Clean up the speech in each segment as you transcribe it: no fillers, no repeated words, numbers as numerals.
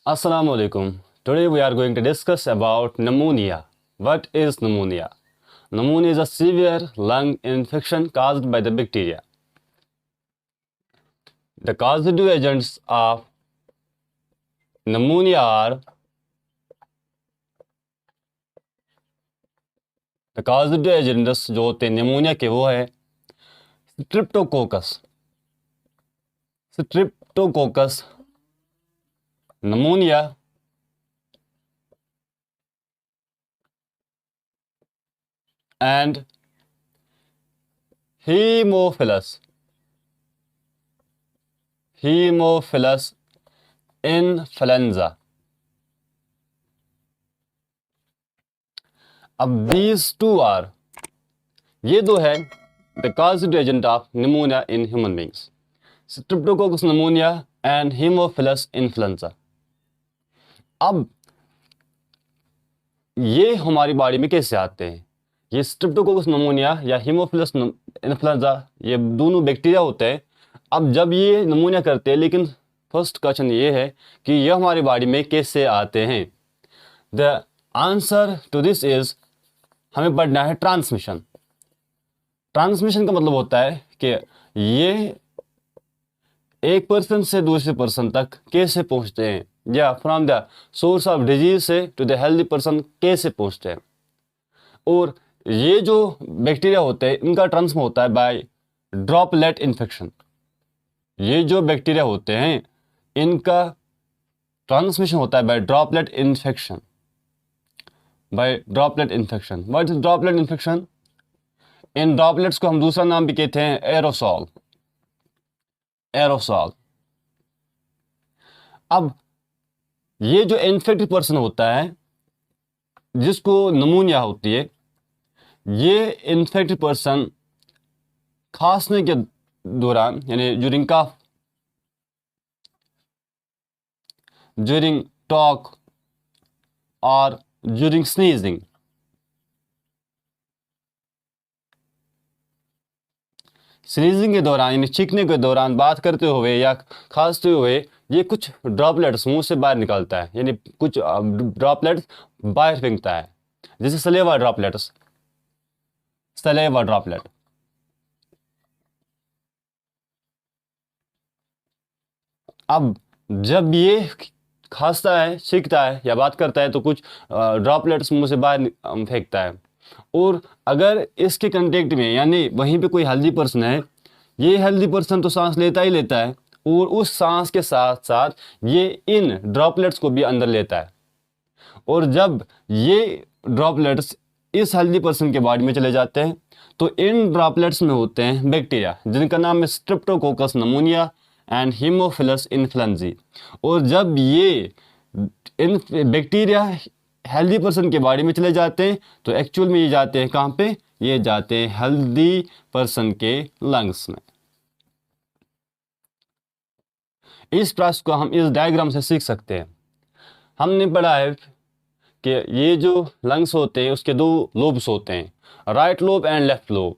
Assalamu alaikum. Today we are going to discuss about pneumonia. What is pneumonia? Pneumonia is a severe lung infection caused by the bacteria. The causative agents of pneumonia are the causative agents जो होते हैं pneumonia के वो है Streptococcus pneumonia and Haemophilus influenza. अब these two are ये दो है the causative agent of pneumonia in human beings. Streptococcus pneumonia and Haemophilus influenza. अब ये हमारी बॉडी में कैसे आते हैं? ये स्ट्रेप्टोकोकस नमोनिया या हीमोफिलस इन्फ्लुएंजा ये दोनों बैक्टीरिया होते हैं. अब जब ये नमूनिया करते हैं, लेकिन फर्स्ट क्वेश्चन ये है कि ये हमारी बॉडी में कैसे आते हैं. The answer to this is हमें पढ़ना है ट्रांसमिशन. ट्रांसमिशन का मतलब होता है कि ये एक पर्सन से दूसरे पर्सन तक कैसे पहुंचते हैं, या from the source of disease से टू द हेल्दी पर्सन कैसे पहुंचते हैं. और ये जो बैक्टीरिया होते हैं इनका ट्रांसफर होता है बाय ड्रॉपलेट इन्फेक्शन. ये जो बैक्टीरिया होते हैं इनका ट्रांसमिशन होता है by droplet infection. What is droplet infection? इन ड्रॉपलेट्स को हम दूसरा नाम भी कहते हैं एरोसॉल. अब ये जो इन्फेक्टेड पर्सन होता है जिसको नमूनिया होती है, ये इन्फेक्टेड पर्सन खांसने के दौरान यानी ड्यूरिंग टॉक और ड्यूरिंग स्नीजिंग के दौरान यानी चीखने के दौरान, बात करते हुए या खांसते हुए ये कुछ ड्रॉपलेट्स मुंह से बाहर निकलता है, यानी कुछ ड्रॉपलेट्स बाहर फेंकता है, जैसे सलेवा ड्रॉपलेट. अब जब ये खांसता है, चीखता है या बात करता है तो कुछ ड्रॉपलेट्स मुंह से बाहर फेंकता है. और अगर इसके कांटेक्ट में यानी वहीं पे कोई हेल्दी पर्सन है, ये हेल्दी पर्सन तो सांस लेता ही लेता है और उस सांस के साथ साथ ये इन ड्रॉपलेट्स को भी अंदर लेता है. और जब ये ड्रॉपलेट्स इस हेल्दी पर्सन के बॉडी में चले जाते हैं तो इन ड्रॉपलेट्स में होते हैं बैक्टीरिया जिनका नाम है Streptococcus pneumonia and Haemophilus influenza. और जब ये इन बैक्टीरिया हेल्दी पर्सन के बॉडी में चले जाते हैं तो एक्चुअल में ये जाते हैं कहाँ पे? ये जाते हैं हेल्दी पर्सन के लंग्स में. इस प्रोसेस को हम इस डायग्राम से सीख सकते हैं. हमने पढ़ा है कि ये जो लंग्स होते हैं उसके दो लोब्स होते हैं, right lobe and left lobe.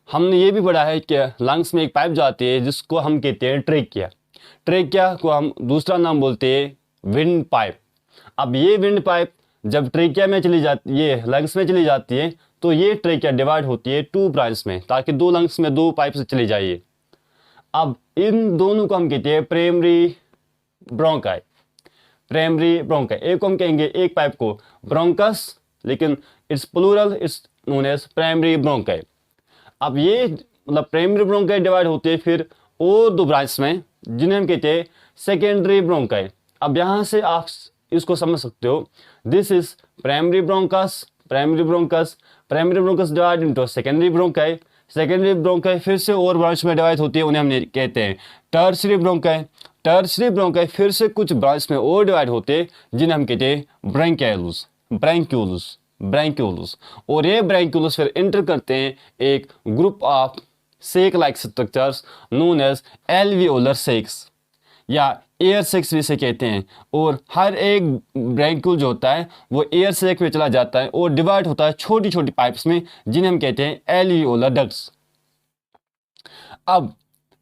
हमने ये भी पढ़ा है कि लंग्स में एक पाइप जाती है जिसको हम कहते हैं ट्रेकिया को हम दूसरा नाम बोलते हैं विंड पाइप. अब ये विंड पाइप जब ट्रेकिया में चली जाती, ये लंग्स में चली जाती है तो ये ट्रेकिया डिवाइड होती है टू ब्रांच में, ताकि दो लंग्स में दो पाइप से चली जाइए. अब इन दोनों को हम कहते हैं प्राइमरी ब्रोंकाई. एक को हम कहेंगे एक पाइप को ब्रोंकस, लेकिन it's plural, it's known as primary bronchi. अब ये मतलब प्राइमरी ब्रोंकाई डिवाइड होती है फिर और दो ब्रांच में जिन्हें हम कहते हैं सेकेंडरी ब्रोंकाई. अब यहाँ से आप इसको समझ सकते हो, this is primary bronchus divide into secondary bronchi फिर से और ब्रांच में डिवाइड होती है, उन्हें हम कहते हैं टर्शियरी ब्रोंकाई फिर से कुछ ब्रांच में और डिवाइड होते हैं जिन्हें हम कहते हैं ब्रैंक्यूलस. और ये ब्रैंक्यूलस फिर एंटर करते हैं एक group of sac like structures known as alveolar sacs या एयर सेक्स भी इसे कहते हैं. और हर एक ब्रैंक्यूल जो होता है वो एयर सेक में चला जाता है और डिवाइड होता है छोटी छोटी पाइप्स में जिन्हें हम कहते हैं एल्वियोलर डक्ट्स. अब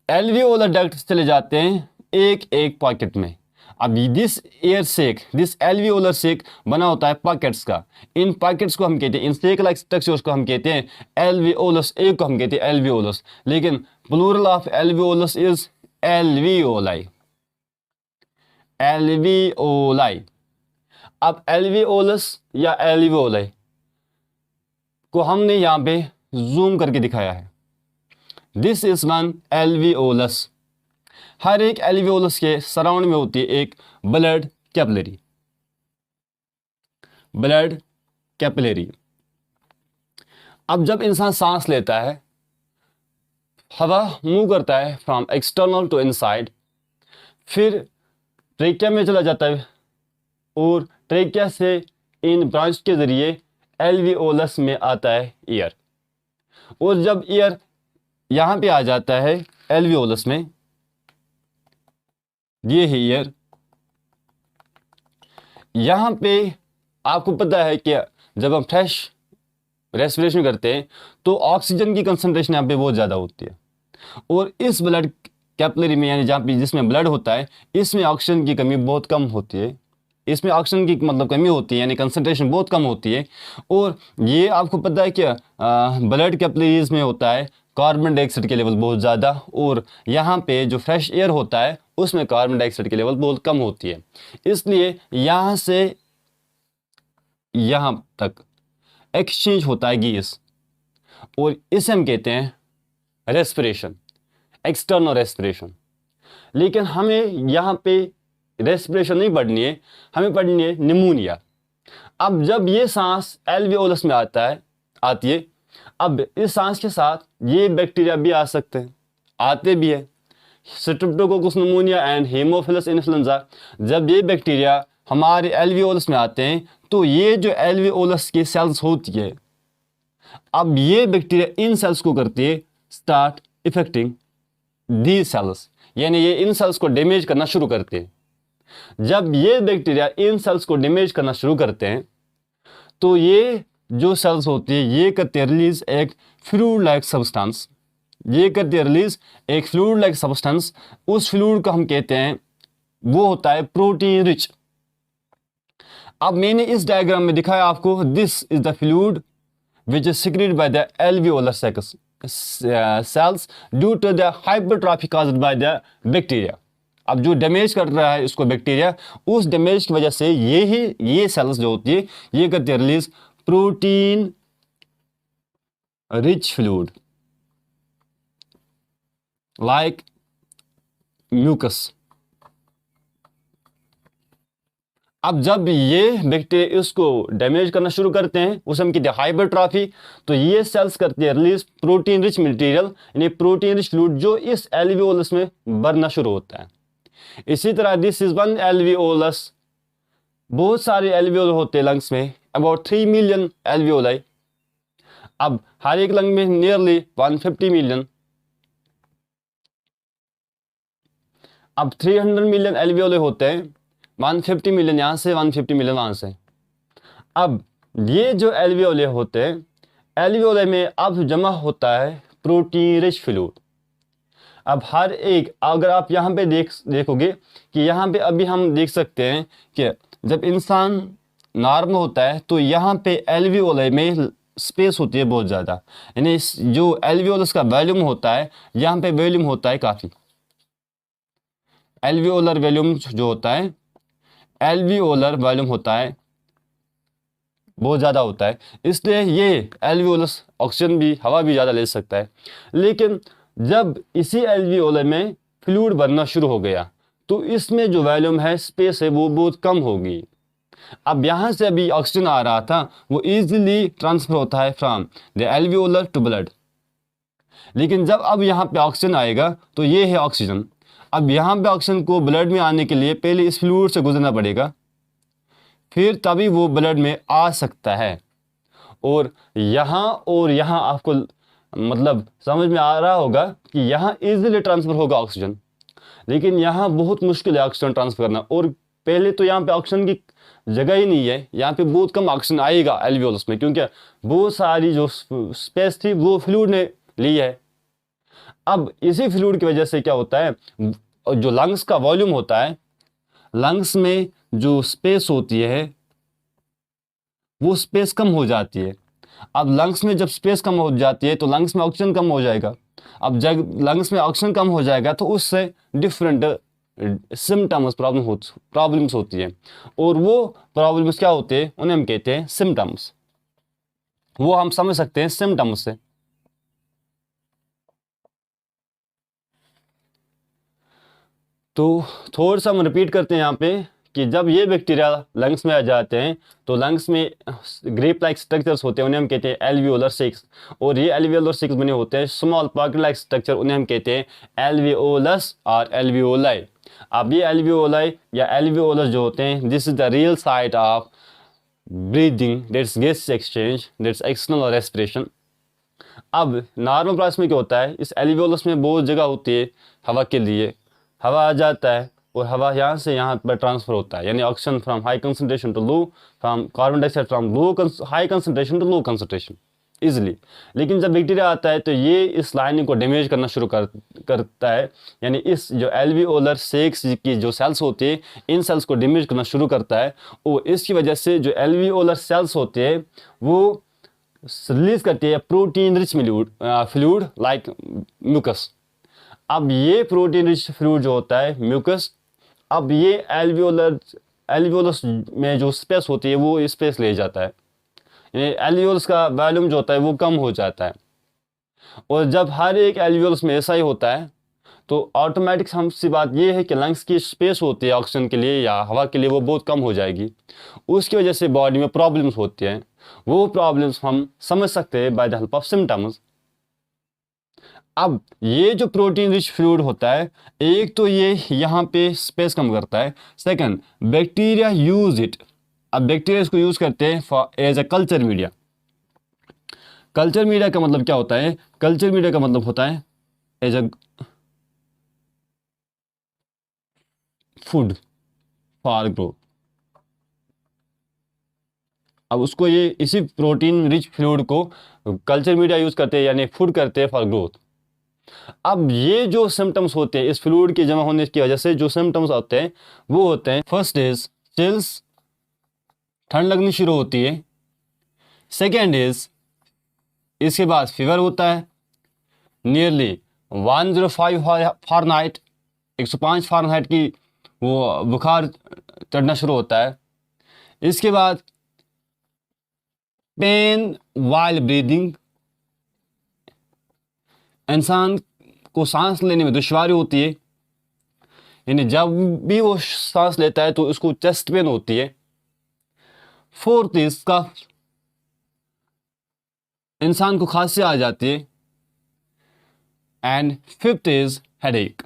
एल्वियोलर डक्ट्स चले जाते हैं एक एक पॉकेट में. अब this air sac, this alveolar sac बना होता है पॉकेट्स का। इन पॉकेट्स को हम कहते हैं, इन सेक लाइक स्ट्रक्चर्स को हम कहते हैं एल्वियोलस, एक को हम कहते हैं एल्वियोलस, लेकिन plural of alveolus is alveoli, alveoli. अब एल्वियोलस या एल्वियोलाई को हमने यहाँ पे जूम करके दिखाया है। This is one alveolus. हर एक एल्वियोलस के सराउंड में होती है एक ब्लड कैपिलरी, ब्लड कैपिलरी। अब जब इंसान सांस लेता है, हवा मूव करता है फ्रॉम एक्सटर्नल टू इनसाइड, फिर ट्रेकिया में चला जाता है और ट्रेकिया से इन ब्रांच के जरिए एल्वियोलस में आता है एयर। और जब एयर यहाँ पे आ जाता है एल्वियोलस में, ये है एयर, यहाँ पे आपको पता है कि जब हम फ्रेश रेस्पिरेशन करते हैं तो ऑक्सीजन की कंसंट्रेशन यहाँ पे बहुत ज़्यादा होती है, और इस ब्लड कैपिलरी में यानी जहाँ पे जिसमें ब्लड होता है, इसमें ऑक्सीजन की कमी बहुत कम होती है। इसमें ऑक्सीजन की मतलब कमी होती है, यानी कंसंट्रेशन बहुत कम होती है। और ये आपको पता है कि ब्लड कैपिलरीज में होता है कार्बन डाइऑक्साइड के लेवल बहुत ज़्यादा, और यहाँ पे जो फ्रेश एयर होता है उसमें कार्बन डाइऑक्साइड के लेवल बहुत कम होती है। इसलिए यहाँ से यहाँ तक एक्सचेंज होता है गैस, और इसे हम कहते हैं रेस्पिरेशन, एक्सटर्नल रेस्पिरेशन। लेकिन हमें यहाँ पे रेस्पिरेशन नहीं पढ़नी है, हमें पढ़नी है निमोनिया। अब जब ये सांस एल्वियोलस में आती है, अब इस सांस के साथ ये बैक्टीरिया भी आ सकते हैं, आते भी है, Streptococcus pneumonia and Haemophilus influenza. जब ये बैक्टीरिया हमारे एल्वियोलस में आते हैं तो ये जो एल्वियोलस की सेल्स होती है, अब ये बैक्टीरिया इन सेल्स को करती है स्टार्ट इफेक्टिंग दी सेल्स, यानी ये इन सेल्स को डैमेज करना शुरू करते हैं। जब ये बैक्टीरिया इन सेल्स को डैमेज करना शुरू करते हैं तो ये जो सेल्स होती है ये करते हैं रिलीज एक फ्लूइड लाइक सब्सटेंस, ये करते हैं रिलीज एक फ्लूइड लाइक सब्सटेंस। उस फ्लूइड को हम कहते हैं, वो होता है प्रोटीन रिच। अब मैंने इस डायग्राम में दिखाया आपको, this is the fluid which is secreted by the alveolar cells due to the hypertrophy caused by the bacteria. अब जो डैमेज कर रहा है इसको बैक्टीरिया, उस डैमेज की वजह से ये सेल्स जो होती है ये करती है release protein rich fluid like mucus. अब जब ये बैक्टीरिया इसको डैमेज करना शुरू करते हैं, उसे हम कहते हैं हाइपरट्रॉफी, तो ये सेल्स करती है रिलीज प्रोटीन रिच मटेरियल, यानी प्रोटीन रिच फ्लूइड जो इस एल्वियोलस में भरना शुरू होता है। इसी तरह दिस इज वन एल्वियोलस, बहुत सारे एल्वियोल होते हैं लंग्स में, अबाउट 3 मिलियन एल्वियोलाई। अब हर एक लंग में नियरली 150 मिलियन, अब 300 मिलियन एल्वियोले होते हैं, 150 मिलियन यहाँ से 150 मिलियन वहाँ से। अब ये जो एल्वियोले होते हैं, एल्वियोले में अब जमा होता है प्रोटीन रिच फ्लूइड। अब हर एक, अगर आप यहाँ पे देखोगे कि यहाँ पे अभी हम देख सकते हैं कि जब इंसान नॉर्मल होता है तो यहाँ पे एल्वियोले में स्पेस होती है बहुत ज़्यादा, यानी जो एल्वियोलस का वॉल्यूम होता है, यहाँ पे वॉल्यूम होता है काफ़ी, एल्वियोलर वॉल्यूम जो होता है, एल्वियोलर वॉल्यूम होता है बहुत ज़्यादा होता है, इसलिए ये एल्वियोलस ऑक्सीजन भी, हवा भी ज़्यादा ले सकता है। लेकिन जब इसी एल्वियोलर में फ्लूइड बनना शुरू हो गया तो इसमें जो वॉल्यूम है, स्पेस है, वो बहुत कम होगी। अब यहाँ से अभी ऑक्सीजन आ रहा था, वो इजीली ट्रांसफर होता है from the alveolar to blood. लेकिन जब अब यहाँ पे ऑक्सीजन आएगा तो ये है ऑक्सीजन। अब यहाँ पे ऑक्सीजन को ब्लड में आने के लिए पहले इस फ्लूइड से गुजरना पड़ेगा, फिर तभी वो ब्लड में आ सकता है। और यहाँ आपको मतलब समझ में आ रहा होगा कि यहाँ इजीली ट्रांसफ़र होगा ऑक्सीजन, लेकिन यहाँ बहुत मुश्किल है ऑक्सीजन ट्रांसफ़र करना। और पहले तो यहाँ पे ऑक्सीजन की जगह ही नहीं है, यहाँ पे बहुत कम ऑक्सीजन आएगा एल्वियोलस में, क्योंकि बहुत सारी जो स्पेस थी वो फ्लूइड ने ली है। अब इसी फ्लूइड की वजह से क्या होता है, जो लंग्स का वॉल्यूम होता है, लंग्स में जो स्पेस होती है वो स्पेस कम हो जाती है। अब लंग्स में जब स्पेस कम हो जाती है तो लंग्स में ऑक्सीजन कम हो जाएगा। अब जब लंग्स में ऑक्सीजन कम हो जाएगा तो उससे डिफरेंट सिम्टम्स प्रॉब्लम्स होती है, और वो प्रॉब्लम्स क्या होते हैं उन्हें हम कहते हैं सिम्टम्स। वो हम समझ सकते हैं सिम्टम्स से। तो थोड़ा सा हम रिपीट करते हैं यहाँ पे कि जब ये बैक्टीरिया लंग्स में आ जाते हैं तो लंग्स में ग्रेप लाइक स्ट्रक्चर्स होते हैं, उन्हें हम कहते हैं एल्वियोलर सिक्स। और ये एल्वियोलर सिक्स बने होते हैं स्मॉल पॉकेट लाइक स्ट्रक्चर, उन्हें हम कहते हैं एल्वियोलस और एल्वियोलाई। अब ये एल्वियोलाई या एल्वियोलस जो होते हैं, this is the real site of breathing, that's gas exchange, that's external respiration. अब नॉर्मल प्रोसेस में क्या होता है, इस एल्वियोलस में बहुत जगह होती है हवा के लिए। हवा आ जाता है और हवा यहाँ से यहाँ पर ट्रांसफर होता है, यानी oxygen from high concentration to low, from carbon dioxide from low high concentration to low concentration easily. लेकिन जब बैक्टीरिया आता है तो ये इस लाइनिंग को डैमेज करना शुरू करता है, यानी इस जो एल्वियोलर सेक्स की जो सेल्स होती है इन सेल्स को डैमेज करना शुरू करता है। और इसकी वजह से जो एल्वियोलर सेल्स होते हैं वो रिलीज करती है protein rich fluid like mucus. अब ये प्रोटीन रिच फ्लूइड जो होता है म्यूकस, अब ये एल्वियोलस में जो स्पेस होती है वो स्पेस ले जाता है, यानी एल्वियोलस का वॉल्यूम जो होता है वो कम हो जाता है। और जब हर एक एल्वियोलस में ऐसा ही होता है तो ऑटोमेटिक हमसी बात ये है कि लंग्स की स्पेस होती है ऑक्सीजन के लिए या हवा के लिए वो बहुत कम हो जाएगी। उसकी वजह से बॉडी में प्रॉब्लम्स होती हैं। वो प्रॉब्लम्स हम समझ सकते हैं by the help of symptoms. अब ये जो प्रोटीन रिच फ्लूइड होता है, एक तो ये यहाँ पे स्पेस कम करता है, सेकंड बैक्टीरिया यूज इट। अब बैक्टीरिया इसको यूज करते हैं for as a culture media. Culture media का मतलब क्या होता है, कल्चर मीडिया का मतलब होता है as a food for growth. अब उसको ये इसी प्रोटीन रिच फ्लूइड को कल्चर मीडिया यूज करते हैं, यानी फूड करते हैं फॉर ग्रोथ। अब ये जो सिम्टम्स होते हैं इस फ्लूइड के जमा होने की वजह से जो सिम्टम्स होते हैं वो होते हैं, फर्स्ट इज चिल्स, ठंड लगनी शुरू होती है। सेकेंड इज इसके बाद फीवर होता है नियरली 105 फ़ारेनहाइट, 105 फ़ारेनहाइट की वो बुखार चढ़ना शुरू होता है। इसके बाद पेन वाइल ब्रीदिंग, इंसान को सांस लेने में दुश्वारी होती है, यानी जब भी वो सांस लेता है तो उसको चेस्ट पेन होती है। फोर्थ इज कफ, इंसान को खांसी आ जाती है। एंड फिफ्थ इज हेडेक,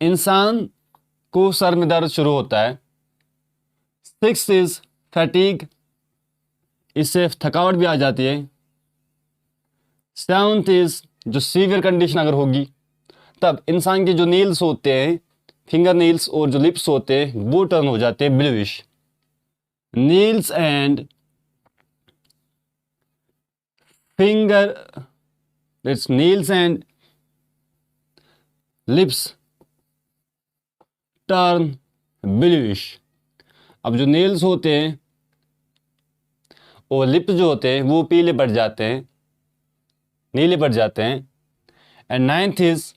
इंसान को सर में दर्द शुरू होता है। सिक्स इज फैटीग, इससे थकावट भी आ जाती है। सेवंथ इज जो सीवियर कंडीशन अगर होगी तब इंसान के जो नेल्स होते हैं, फिंगर नेल्स और जो लिप्स होते हैं वो टर्न हो जाते हैं bluish. Nails and finger, it's nails and lips turn bluish. अब जो नेल्स होते हैं और लिप्स जो होते हैं वो पीले पड़ जाते हैं, नीले पड़ जाते हैं। एंड नाइन्थ इज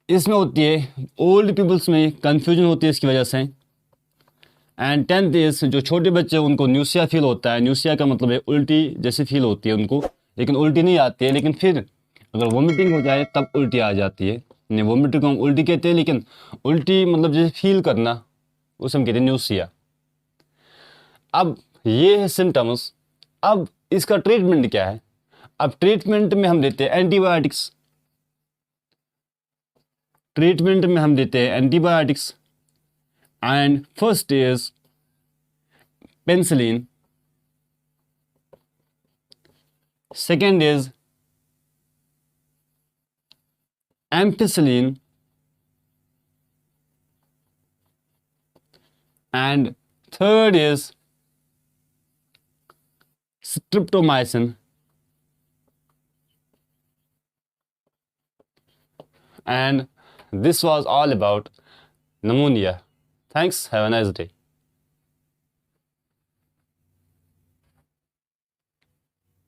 इसमें होती है ओल्ड पीपल्स में कंफ्यूजन होती है इसकी वजह से। एंड टेंथ इज जो छोटे बच्चे उनको न्यूसिया फील होता है। न्यूसिया का मतलब है उल्टी जैसी फील होती है उनको, लेकिन उल्टी नहीं आती है, लेकिन फिर अगर वोमिटिंग हो जाए तब उल्टी आ जाती है। नहीं, वोमिटिंग को हम उल्टी कहते हैं, लेकिन उल्टी मतलब जैसे फील करना उसे हम कहते हैं न्यूसिया। अब ये है सिम्टम्स। अब इसका ट्रीटमेंट क्या है। अब ट्रीटमेंट में हम देते हैं एंटीबायोटिक्स। ट्रीटमेंट में हम देते हैं antibiotics. And first is penicillin, second is ampicillin, and third is streptomycin. and this was all about pneumonia. Thanks. Have a nice day.